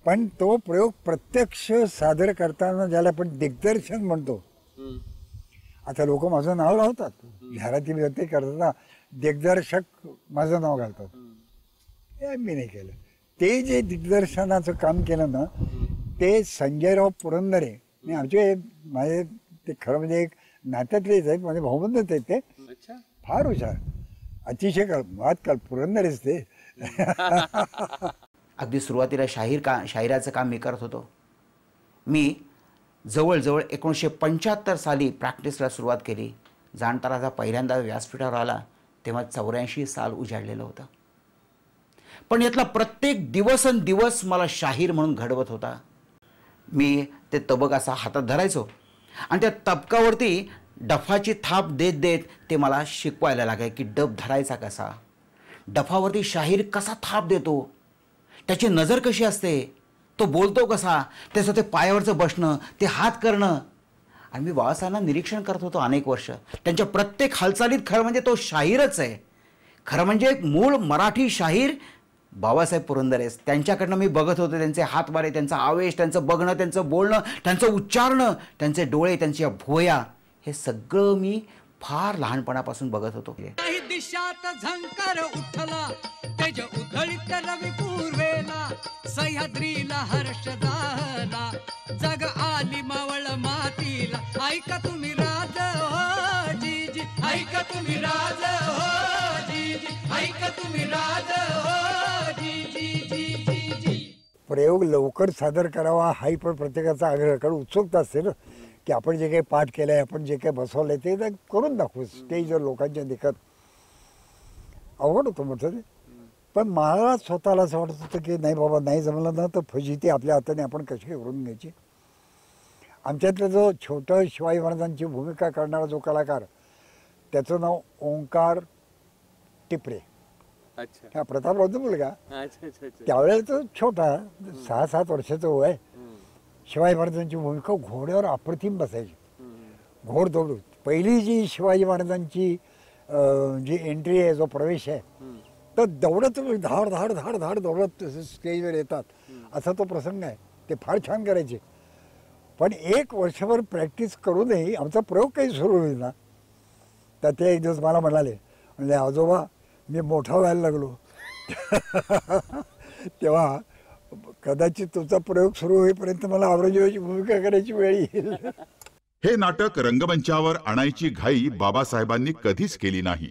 पण तो प्रयोग प्रत्यक्ष सादर करताना ज्याला आपण दिग्दर्शन म्हणतो, आता लोक माझं नाव लावतात, जाहिराती ते करताना दिग्दर्शक माझं नाव घालतात. हे मी नाही केलं. ते जे दिग्दर्शनाचं काम केलं ना ते संजयराव पुरंदरे आणि आमचे माझे ते खरं म्हणजे एक नात्यातलेच आहेत, माझे भाऊबंदच आहेत. ते फार हुशार, अतिशय मुळात पुरंदरेच ते. अगदी सुरुवातीला शाहिराचं काम मी करत होतो. मी जवळजवळ 1975 साली प्रॅक्टिसला सुरुवात केली. जाणता राजा पहिल्यांदा व्यासपीठावर आला तेव्हा 84 साल उजाडलेलं होतं. पण यातला प्रत्येक दिवस मला शाहीर म्हणून घडवत होता. मी ते तबक असा हातात धरायचो आणि त्या तबकावरती डफाची थाप देत देत ते मला शिकवायला लागे की डफ धरायचा कसा, डफावरती शाहीर कसा थाप देतो, त्याची नजर कशी असते, तो बोलतो कसा, त्याचं ते पायावरचं बसणं, ते हात करणं. आणि मी बाबासाहेबांना निरीक्षण करत होतो अनेक वर्ष. त्यांच्या प्रत्येक हालचालीत खरं म्हणजे तो शाहीरच आहे. खरं म्हणजे एक मूळ मराठी शाहीर बाबासाहेब पुरंदरे. त्यांच्याकडनं मी बघत होतो त्यांचे हातवारे, त्यांचा आवेश, त्यांचं बघणं, त्यांचं बोलणं, त्यांचं उच्चारणं, त्यांचे डोळे, त्यांच्या भुवया, हे सगळं मी फार लहानपणापासून बघत होतो. काही दिशात झंकार उठला तेज उधळीत रवी पूर्वेला, सह्याद्रीला हर्ष झाला, जग आली मावळ मातीला. ऐका तुम्ही राज हो जीजी, ऐका तुम्ही राज हो जीजी, ऐका तुम्ही राज हो जीजी जी जी जी. प्रयोग लवकर सादर करावा हाही पण प्रत्येकाचा आग्रह, कारण उत्सुकता असते ना की आपण जे काही पाठ केलं आहे, आपण जे काही बसवलं आहे ते करून दाखवू. स्टेजवर लोकांच्या देखत आवड होतं मोठं ते. पण मला स्वतःला असं वाटत होतं की नाही बाबा, नाही जमलं ना तर फजिती आपल्या हाताने आपण कशी करून घ्यायची. आमच्यातला जो छोटं शिवाजी महाराजांची भूमिका करणारा जो कलाकार, त्याचं नाव ओंकार टिपरे. हा प्रतापरावचा मुलगा. त्यावेळेला तो छोटा 6-7 वर्षाचा वय. शिवाजी महाराजांची भूमिका घोड्यावर अप्रतिम बसायची, घोडदौड. पहिली जी शिवाजी महाराजांची जी एंट्री आहे, जो प्रवेश आहे, तर दौडत धाड धाड धाड धाड दौडत स्टेजवर येतात, असा तो प्रसंग आहे. ते फार छान करायचे. पण 1 वर्षभर प्रॅक्टिस करूनही आमचा प्रयोग काही सुरू होईल ना, तर ते एक दिवस मला म्हणजे आजोबा मी मोठा व्हायला लागलो तेव्हा कदाचित तुमचा प्रयोग सुरू होईपर्यंत मला औरंगजेबाची भूमिका करायची वेळ येईल. हे नाटक रंगमंचावर आणायची घाई बाबासाहेबांनी कधीच केली नाही.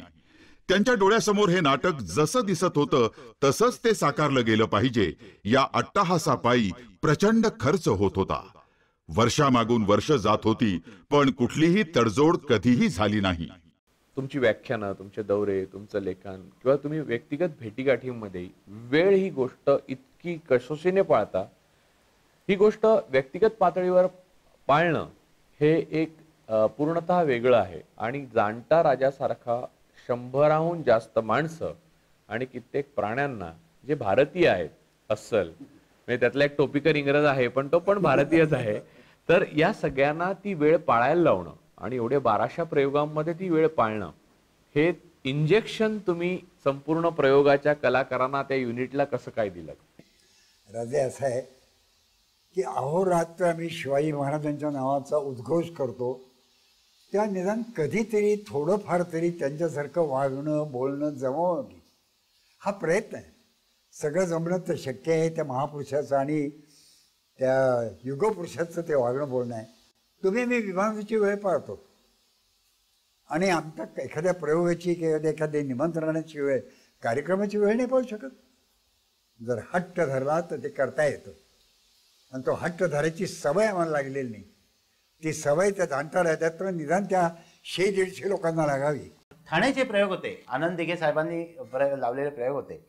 त्यांच्या डोळ्यासमोर हे नाटक जसं दिसत होतं तसंच ते साकारलं गेलं पाहिजे, या अट्टाहासापायी प्रचंड खर्च होत होता. वर्षामागून वर्ष जात होती, पण कुठलीही तडजोड कधीही झाली नाही. तुमची व्याख्यानं, तुमचे दौरे, तुमचं लेखन किंवा तुम्ही व्यक्तिगत भेटीगाठीमध्ये वेळ ही गोष्ट इतकी कसोशीने पाळता, ही गोष्ट व्यक्तिगत पातळीवर पाळणं हे एक पूर्णतः वेगळं आहे. आणि जाणता राजासारखा 100हून जास्त माणसं आणि कित्येक प्राण्यांना जे भारतीय आहेत अस्सल, म्हणजे त्यातला एक टोपीकर इंग्रज आहे पण तो पण भारतीयच आहे, तर या सगळ्यांना ती वेळ पाळायला लावणं आणि एवढे 1200 प्रयोगांमध्ये ती वेळ पाळणं, हे इंजेक्शन तुम्ही संपूर्ण प्रयोगाच्या कलाकारांना, त्या युनिटला कसं काय दिलं? राजे असं आहे की अहोरात्र आम्ही शिवाजी महाराजांच्या नावाचा उद्घोष करतो, त्या निदान कधीतरी थोडंफार तरी त्यांच्यासारखं वागणं बोलणं जमावं की हा प्रयत्न आहे. सगळं जमणं तर शक्य आहे त्या महापुरुषाचं आणि त्या युगपुरुषाचं ते वागणं बोलणं आहे. तुम्ही मी विभागाची वेळ पाळतो आणि आमच्या एखाद्या प्रयोगाची किंवा एखाद्या निमंत्रणाची वेळ, कार्यक्रमाची वेळ नाही पाळू शकत. जर हट्ट धरला तर ते करता येतं. आणि तो हट्ट धरायची सवय आम्हाला लागलेली नाही. ती सवय त्या जाणता राहतात, तर निदान त्या 100-150 लोकांना लागावी. ठाण्याचे प्रयोग होते, आनंद दिघे साहेबांनी लावलेले प्रयोग होते.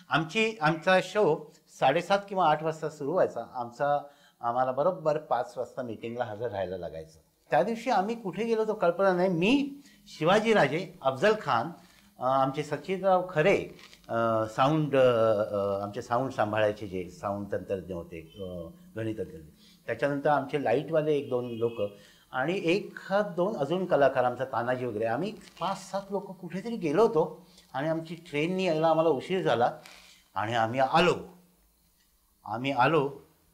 आमचा शो 7:30 किंवा 8 वाजता सुरू व्हायचा. आम्हाला बरोबर 5 वाजता मीटिंगला हजर राहायला लागायचं. त्या दिवशी आम्ही कुठे गेलो तो कल्पना नाही. मी, शिवाजीराजे, अफजल खान, आमचे सचिनराव खरे, साऊंड, आमचे साऊंड सांभाळायचे जे साऊंड तंत्रज्ञ होते, गणितज्ञ, त्याच्यानंतर आमचे लाईटवाले 1-2 लोक आणि 1-2 अजून कलाकार, आमचा तानाजी वगैरे, आम्ही 5-7 लोक कुठेतरी गेलो होतो. आणि आमची ट्रेननी यायला आम्हाला उशीर झाला आणि आम्ही आलो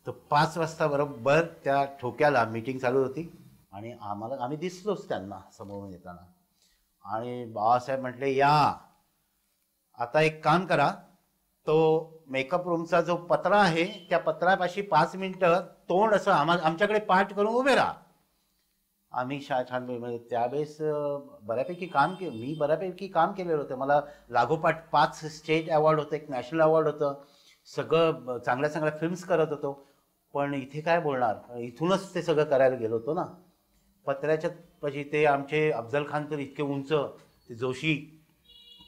तर 5 वाजता बरोबर त्या ठोक्याला मीटिंग चालू होती आणि आम्ही दिसलोच त्यांना समोरून येताना. आणि बाबासाहेब म्हटले, या आता एक काम करा, तो मेकअप रूमचा जो पत्रा आहे त्या पत्रापाशी 5 मिनिटं तोंड असं आमच्याकडे पाठ करून उभे राहा. आम्ही छान म्हणजे त्यावेळेस बऱ्यापैकी मी बऱ्यापैकी काम केलेलं होतं. मला लागोपाठ 5 स्टेट अवॉर्ड होतं, 1 नॅशनल अवॉर्ड होतं, सगळं चांगल्या फिल्म्स करत होतो. पण इथे काय बोलणार, इथूनच ते सगळं करायला गेलो होतो ना. पत्र्याच्या पाशी ते आमचे अफजल खान तर इतके उंच, ते जोशी,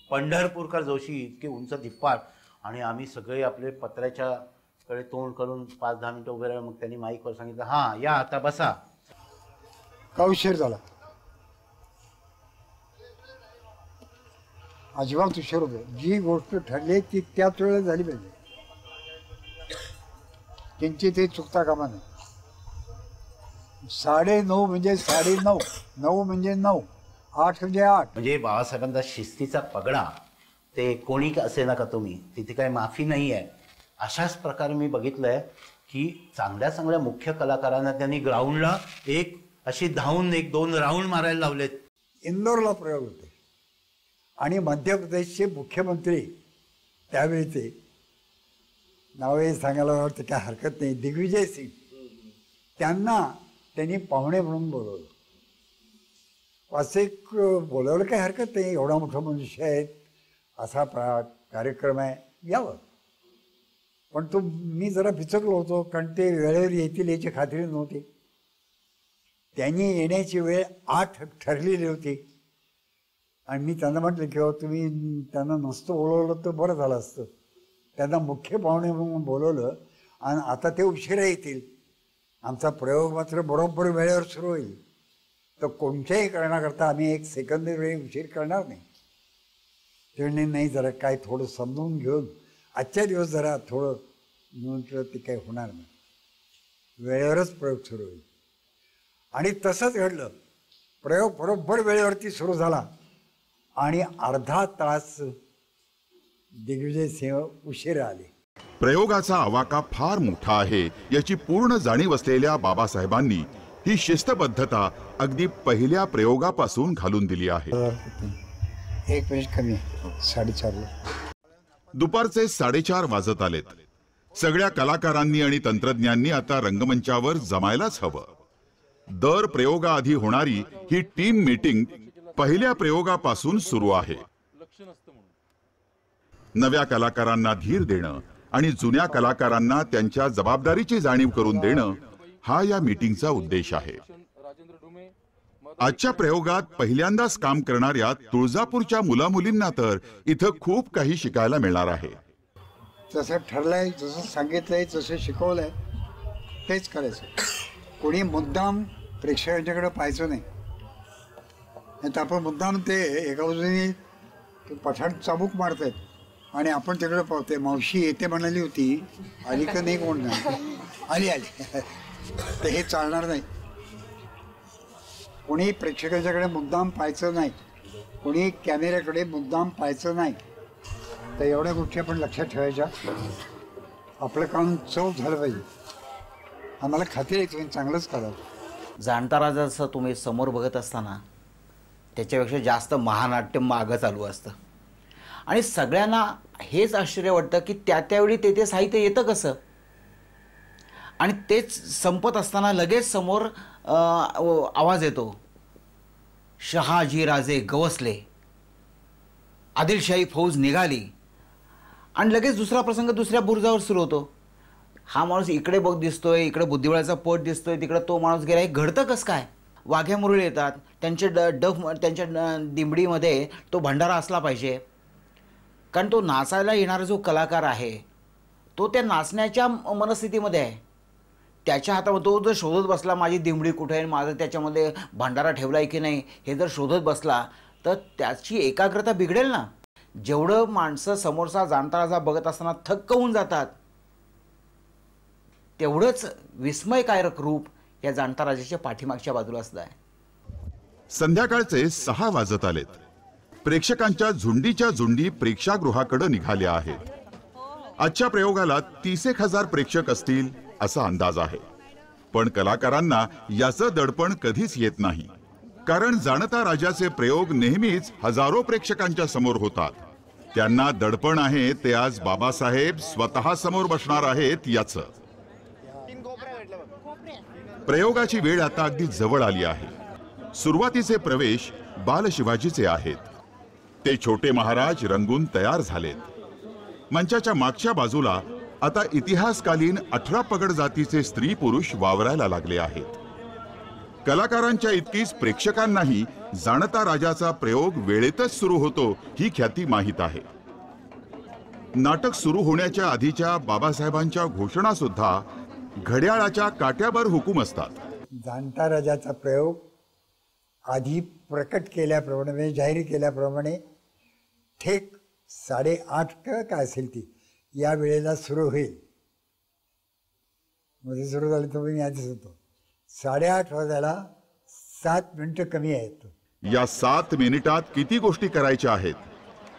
पंढरपूरकर जोशी इतके उंच धिप्पाड, आणि आम्ही सगळे आपले पत्र्याच्याकडे तोंड करून 5-10 मिनिटं उभे राहिलो. मग त्यांनी माईकवर सांगितलं, हां या आता बसा. का उशीर झाला? अजिबात उशीर होतो. जी गोष्ट ठरली ती त्याच वेळेला झाली पाहिजे. त्यांची ते चुकता कामा नाही. 9:30 म्हणजे 9:30, 9 म्हणजे 9, 8 म्हणजे 8. म्हणजे बाबासाहेबांचा शिस्तीचा पगडा ते कोणी असे नका तुम्ही, तिथे काही माफी नाही आहे. अशाच प्रकारे मी बघितलंय की चांगल्या चांगल्या मुख्य कलाकारांना त्यांनी ग्राउंडला एक अशी धावून 1-2 राऊंड मारायला लावलेत. इंदोरला प्रयोग होते आणि मध्य प्रदेशचे मुख्यमंत्री त्यावेळीचे नावे सांगायला वाटतं काय हरकत नाही, दिग्विजय सिंग, त्यांना त्यांनी पाहुणे म्हणून बोलवलं. असे बोलवलं काही हरकत नाही, एवढा मोठा मनुष्य आहेत, असा कार्यक्रम आहे, यावं. पण तो मी जरा बिचकलो होतो, कारण ते वेळेवर येतील याची खात्री नव्हती. त्यांनी येण्याची वेळ 8 ठरलेली होती आणि मी त्यांना म्हटलं की तुम्ही त्यांना नसतं बोलवलं तर बरं झालं असतं. त्यांना मुख्य पाहुणे म्हणून बोलवलं आणि आता ते उशिरा येतील, आमचा प्रयोग मात्र बरोबर वेळेवर सुरू होईल, तर कोणत्याही कारणाकरता आम्ही 1 सेकंद वेळी उशीर करणार नाही. ते म्हणले नाही, जरा काय थोडं समजून घेऊन आजच्या दिवस जरा थोडं म्हटलं ते काही होणार नाही, वेळेवरच प्रयोग सुरू होईल. आणि तसंच घडलं. प्रयोग बरोबर वेळेवरती सुरू झाला आणि अर्धा तास दिग्विजय सिंह उशिरा आले. प्रयोगाचा आवाका फार मोठा आहे याची पूर्ण जाणीव असलेल्या बाबासाहेबांनी ही शिस्तबद्धता अगदी पहिल्या प्रयोगापासून घालून दिली आहे. 1 मिनिट कमी, 4:30ला. दुपारचे 4:30 वाजत आलेत. सगळ्या कलाकारांनी आणि तंत्रज्ञांनी आता रंगमंचावर जमायलाच हवं. दर प्रयोगाआधी होणारी ही टीम मीटिंग पहिल्या प्रयोगापासून सुरू आहे. नव्या कलाकारांना धीर देणं आणि जुन्या कलाकारांना त्यांच्या जबाबदारीची जाणीव करून देणं हा या मीटिंगचा उद्देश आहे. आजच्या प्रयोगात पहिल्यांदाच काम करणाऱ्या तुळजापूरच्या मुलामुलींना तर इथं खूप काही शिकायला मिळणार आहे. जसं ठरलंय, जसं सांगितलंय, जसं शिकवलंय तेच करायचं. कोणी मुद्दाम प्रेक्षकांच्याकडे पाहायचं नाही. तर आपण मुद्दाम ते एका बाजूने पठाण चाबूक मारतात आणि आपण तिकडे पाहतोय. मावशी येते म्हणाली होती, आली का नाही कोण नाही, आली तर हे चालणार नाही. कोणी प्रेक्षकांच्याकडे मुद्दाम पाहायचं नाही, कोणी कॅमेऱ्याकडे मुद्दाम पाहायचं नाही. तर एवढ्या गोष्टी आपण लक्षात ठेवायच्या. आपलं काम चव झालं पाहिजे. आम्हाला खात्री आहे तुम्ही चांगलंच कराल. जाणता राजा जसं तुम्ही समोर बघत असताना त्याच्यापेक्षा जास्त महानाट्य मागं चालू असतं आणि सगळ्यांना हेच आश्चर्य वाटतं की त्यावेळी ते साहित्य येतं कसं. आणि तेच संपत असताना लगेच समोर आवाज येतो, शहाजी राजे गवसले, आदिलशाही फौज निघाली, आणि लगेच दुसरा प्रसंग दुसऱ्या बुरुजावर सुरू होतो. हा माणूस इकडे बघ दिसतोय, इकडे बुद्धिबळाचा पट दिसतोय, तिकडे तो माणूस गेला. हे घडतं कसं काय? वाघ्या मुरळी येतात, त्यांचे त्यांच्या दिंबडीमध्ये तो भंडारा असला पाहिजे, कारण तो नाचायला येणारा जो कलाकार आहे तो त्या नाचण्याच्या मनस्थितीमध्ये आहे. त्याच्या हातामध्ये तो जर शोधत बसला माझी दिंबडी कुठे आहे, माझं त्याच्यामध्ये भंडारा ठेवला आहे की नाही हे जर शोधत बसला तर त्याची एकाग्रता बिघडेल ना. जेवढं माणसं समोरचा जाणता राजा बघत असताना थक्क होऊन जातात, तेवढंच विस्मयकारक रूप या जाणता राजाच्या पाठीमागच्या बाजूला असतं आहे. संध्याकाळचे 6 वाजत आलेत. प्रेक्षकांच्या झुंडीच्या झुंडी प्रेक्षागृहाकडे निघाल्या आहेत. आजच्या प्रयोगाला 30,000 प्रेक्षक असतील असा अंदाज आहे. पण कलाकारांना याचं दडपण कधीच येत नाही, कारण जाणता राजाचे प्रयोग नेहमीच हजारो प्रेक्षकांच्या समोर होतात. त्यांना दडपण आहे ते आज बाबासाहेब स्वतः समोर बसणार आहेत याचं. प्रयोगाची वेळ आता अगदी जवळ आली आहे. सुरुवातीचे प्रवेश बाल शिवाजीचे आहेत. ते छोटे महाराज रंगून तयार झालेत. मंचाच्या मागच्या बाजूला आता इतिहासकालीन 18 पगड जातीचे स्त्री पुरुष वावरायला लागले आहेत. कलाकारांच्या इतकीच प्रेक्षकांनाही जाणता राजाचा प्रयोग वेळेतच सुरू होतो ही ख्याती माहीत आहे. नाटक सुरू होण्याच्या आधीच्या बाबासाहेबांच्या घोषणा सुद्धा घड्याळाच्या काट्यावर हुकूम असतात. जाणता राजाचा प्रयोग आधी प्रकट केल्याप्रमाणे म्हणजे जाहीर केल्याप्रमाणे थेट 8:30 काय असेल ती या वेळेला सुरू होईल. मध्ये सुरू झालं तर मी आधीच होतो. 8:30 वाजायला 7 मिनिटं कमी आहेत. या 7 मिनिटात किती गोष्टी करायच्या आहेत.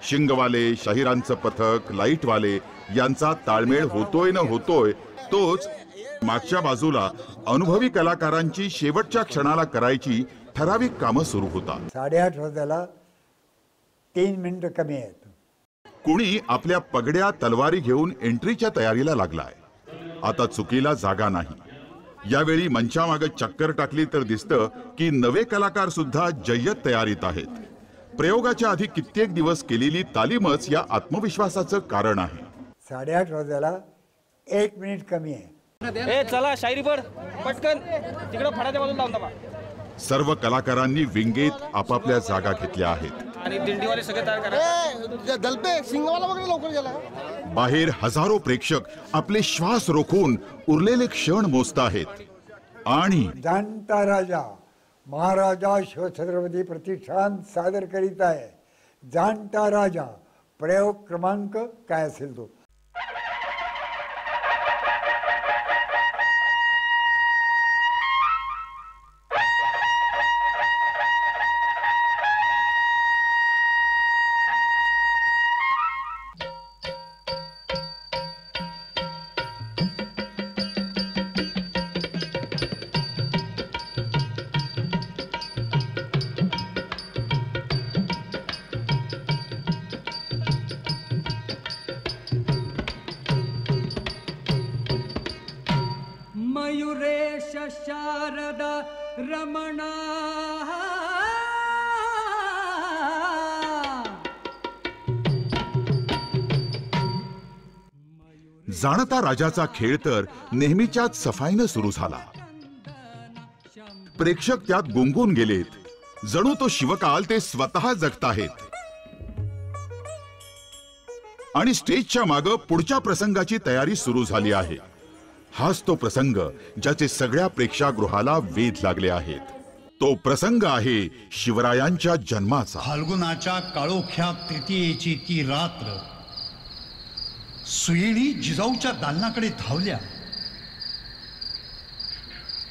शिंगवाले, शाहिरांचं पथक, लाईटवाले यांचा ताळमेळ होतोय न होतोय, तोच मागच्या बाजूला अनुभवी कलाकारांची शेवटच्या क्षणाला करायची ठराविक कामं सुरू होतात. 8:30 वाजायला 3 मिनिटं कमी आहेत. कुणी आपल्या पगड्या तलवारी घेऊन एंट्रीच्या तयारीला लागलाय. आता चुकीला जागा नाही. यावेळी मंचामागे चक्कर टाकली तर दिसतं की नवे कलाकार सुद्धा जय्यत तयारीत आहेत. प्रयोगाच्या आधी कित्येक दिवस केलेली तालीमच या आत्मविश्वासाचं कारण आहे. 8:30 वाजायला 1 मिनिट कमी आहे. चला शायरी पड पटकन तिकडे फडाच्या बाजूला लावून दाबा. सर्व कलाकारांनी विंगेत आपापल्या जागा घेतल्या आहेत. आणि दिंडीवाले सगळे तयार करा. दलपे सिंगवाला वगैरे लवकर गेला. बाहेर हजारो प्रेक्षक आपले श्वास रोखून उरलेले क्षण मोजताहेत. आणि जाणता राजा महाराजा शिवछत्रपती प्रतिष्ठान सादर करीत आहे जाणता राजा. प्रयोग क्रमांक काय असेल तो. मयुरेश शारदा रमणा जाणता राजाचा खेळ तर नेहमीच्याच सफाईनं सुरू झाला. प्रेक्षक त्यात गुंगून गेलेत. जणू तो शिवकाल ते स्वतः जगताहेत. आणि स्टेजच्या मागं पुढच्या प्रसंगाची तयारी सुरू झाली आहे. हाच तो प्रसंग ज्याचे सगळ्या प्रेक्षागृहाला वेध लागले आहेत. तो प्रसंग आहे शिवरायांच्या जन्माचा. फाल्गुनाच्या काळोख्या तृतीयेची ती रात्र. सुयिणी जिजाऊच्या दालनाकडे धावल्या.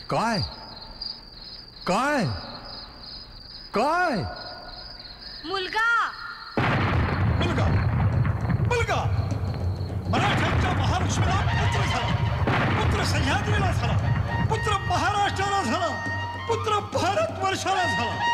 काय काय काय मुलगा मुलगा मुलगा मराठ्यांच्या महालक्ष्मीला पुत्र झाला. पुत्र सह्याद्रीला झाला. पुत्र महाराष्ट्राला झाला. पुत्र भारत वर्षाला झाला.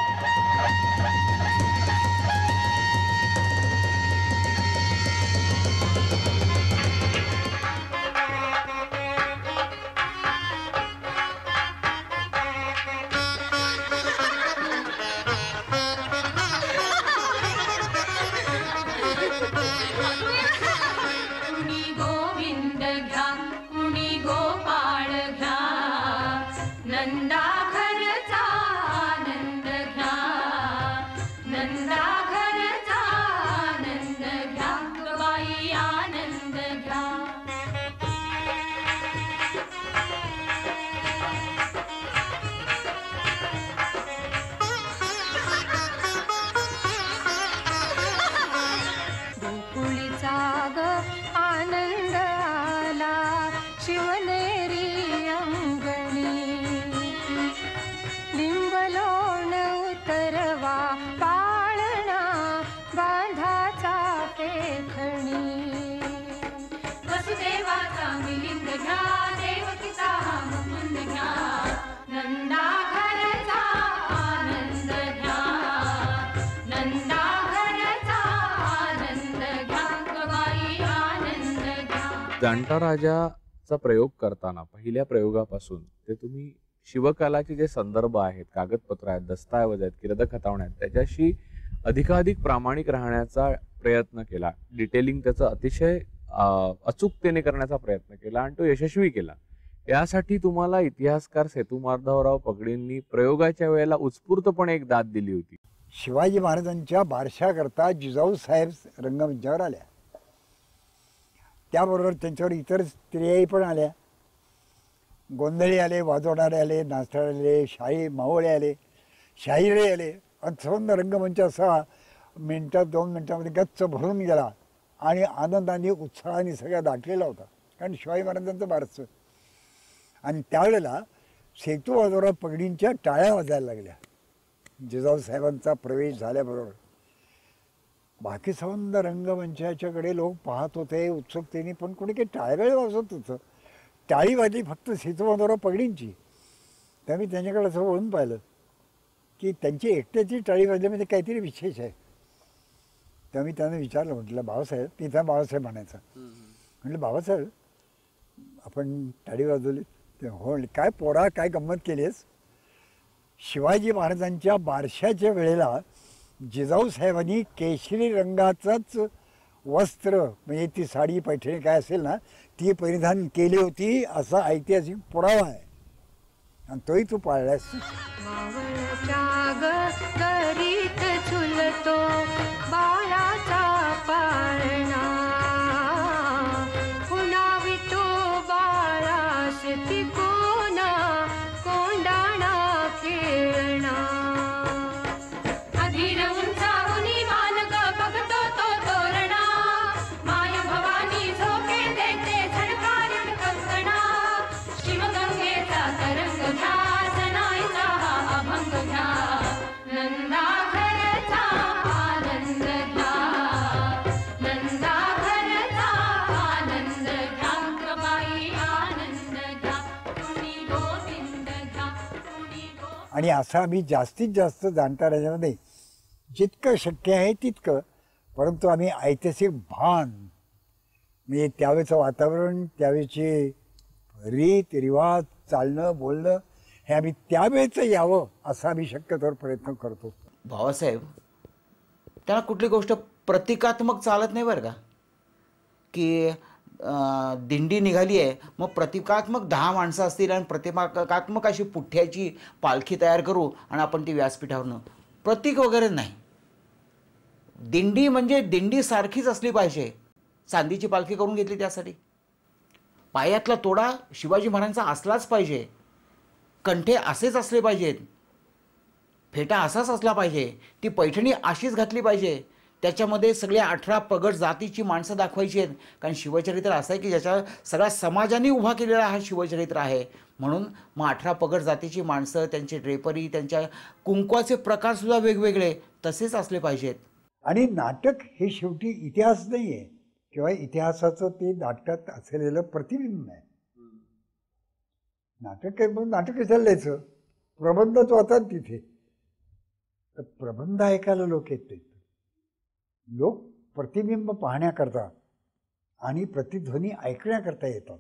जाणता राजाचा प्रयोग करताना पहिल्या प्रयोगापासून ते तुम्ही शिवकालाचे जे संदर्भ आहेत, कागदपत्र आहेत, दस्तऐवज आहेत, कीर्तक हातावण्या आहेत, त्याच्याशी अधिकाधिक प्रामाणिक राहण्याचा प्रयत्न केला. डिटेलिंग त्याचं अतिशय अचूकतेने करण्याचा प्रयत्न केला आणि तो यशस्वी केला. यासाठी तुम्हाला इतिहासकार सेतू माधवराव पगडींनी प्रयोगाच्या वेळेला उत्स्फूर्तपणे एक दाद दिली होती. शिवाजी महाराजांच्या बारशाकरता जिजाऊ साहेब रंगमंचावर आल्या. त्याबरोबर त्यांच्यावर इतर स्त्रियाही पण आल्या. गोंधळी आले, वाजवणारे आले, नाचणारे आले, शाही मावळे आले. शाहिरे आले आणि संबंध रंगमंच असा मिनटात 2 मिनटामध्ये गच्च भरून गेला आणि आनंदाने उत्साहाने सगळ्या दाटलेला होता, कारण शिवाजी महाराजांचं बारसं. आणि त्यावेळेला सेतू आजोरा पगडींच्या टाळ्या वाजायला लागल्या जिजाऊ साहेबांचा प्रवेश झाल्याबरोबर. बाकी संबंध रंगमंचाच्याकडे लोक पाहत होते उत्सुकतेने, पण कोणी काही टाळ्यावेळ वाजवत होतं. टाळी वाजली फक्त सेतू आजोरा पगडींची. तर मी त्यांच्याकडे असं वळून पाहिलं की त्यांची एकट्याची टाळी वाजल्यामध्ये काहीतरी विशेष आहे. तर मी त्यांना विचारलं, म्हटलं बाबासाहेब, तिथं बाबासाहेब म्हणायचा, म्हटलं बाबासाहेब आपण टाळी वाजवली? ते हो. काय पोरा, काय गंमत केली आहेस? शिवाजी महाराजांच्या बारशाच्या वेळेला जिजाऊ साहेबांनी केशरी रंगाचंच वस्त्र, म्हणजे ती साडी पैठणी काय असेल ना, ती परिधान केली होती असा ऐतिहासिक पुरावा आहे, आणि तोही तू पाळलास. आणि असं आम्ही जास्तीत जास्त जाणता राज्यामध्ये जितकं शक्य आहे तितकं, परंतु आम्ही ऐतिहासिक भान, म्हणजे त्यावेळेचं वातावरण, त्यावेळेचे रीत रिवाज, चालणं बोलणं, हे आम्ही त्यावेळेचं यावं असा आम्ही शक्यतोवर प्रयत्न करतो. भावासाहेब, त्यांना कुठली गोष्ट प्रतिकात्मक चालत नाही बरं का, की दिंडी निघाली आहे मग प्रतिकात्मक 10 माणसं असतील आणि प्रतिकात्मक अशी पुठ्ठ्याची पालखी तयार करू आणि आपण ती व्यासपीठावरनं, प्रतीक वगैरे नाही. दिंडी म्हणजे दिंडी सारखीच असली पाहिजे. चांदीची पालखी करून घेतली त्यासाठी. पायातला तोडा शिवाजी महाराजांचा असलाच पाहिजे, कंठे असेच असले पाहिजेत, फेटा असाच असला पाहिजे, ती पैठणी अशीच घातली पाहिजे, त्याच्यामध्ये सगळ्या 18 पगड जातीची माणसं दाखवायची आहेत. कारण शिवचरित्र असं आहे की ज्याच्या सगळ्या समाजाने उभा केलेला हा शिवचरित्र आहे. म्हणून मग 18 पगड जातीची माणसं, त्यांची ड्रेपरी, त्यांच्या कुंकवाचे प्रकारसुद्धा वेगवेगळे तसेच असले पाहिजेत. आणि नाटक हे शेवटी इतिहास नाही आहे किंवा इतिहासाचं ते नाटकात असलेलं प्रतिबिंब आहे. नाटक आहे म्हणून नाटक कशाला लिहायचं? प्रबंधच होतात तिथे. तर प्रबंध ऐकायला लोक येत नाहीत. लोक प्रतिबिंब पाहण्याकरता आणि प्रतिध्वनी ऐकण्याकरता येतात.